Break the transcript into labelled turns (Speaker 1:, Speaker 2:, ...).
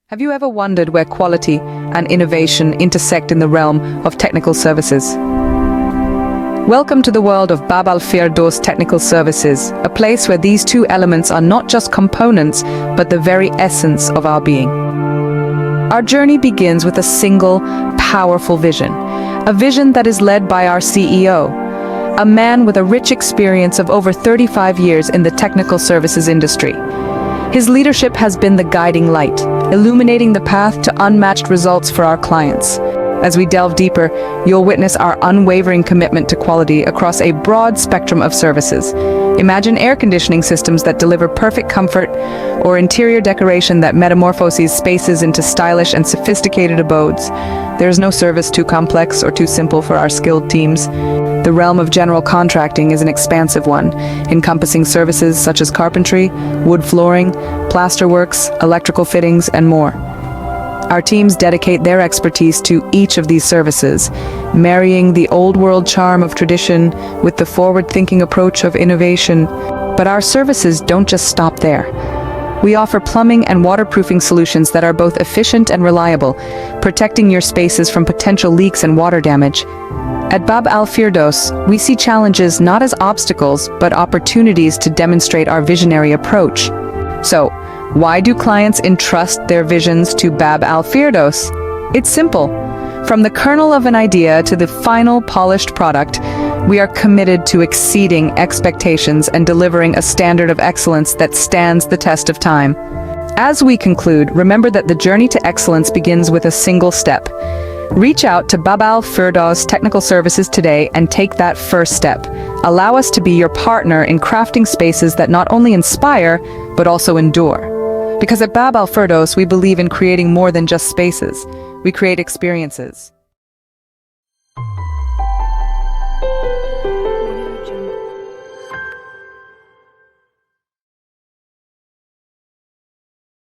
Speaker 1: Have you ever wondered where quality and innovation intersect in the realm of technical services? Welcome to the world of Bab Al Firdos Technical Services, a place where these two elements are not just components, but the very essence of our being. Our journey begins with a single, powerful vision. A vision that is led by our CEO, a man with a rich experience of over 35 years in the technical services industry. His leadership has been the guiding light, illuminating the path to unmatched results for our clients. As we delve deeper, you'll witness our unwavering commitment to quality across a broad spectrum of services. Imagine air conditioning systems that deliver perfect comfort, or interior decoration that metamorphoses spaces into stylish and sophisticated abodes. There is no service too complex or too simple for our skilled teams. The realm of general contracting is an expansive one, encompassing services such as carpentry, wood flooring, plaster works, electrical fittings, and more. Our teams dedicate their expertise to each of these services, marrying the old-world charm of tradition with the forward-thinking approach of innovation. But our services don't just stop there. We offer plumbing and waterproofing solutions that are both efficient and reliable, protecting your spaces from potential leaks and water damage. At Bab Al Firdos, we see challenges not as obstacles, but opportunities to demonstrate our visionary approach. So, why do clients entrust their visions to Bab Al Firdos? It's simple. From the kernel of an idea to the final polished product, we are committed to exceeding expectations and delivering a standard of excellence that stands the test of time. As we conclude, remember that the journey to excellence begins with a single step. Reach out to Bab Al Firdos Technical Services today and take that first step. Allow us to be your partner in crafting spaces that not only inspire, but also endure. Because at Bab Al Firdos, we believe in creating more than just spaces. We create experiences.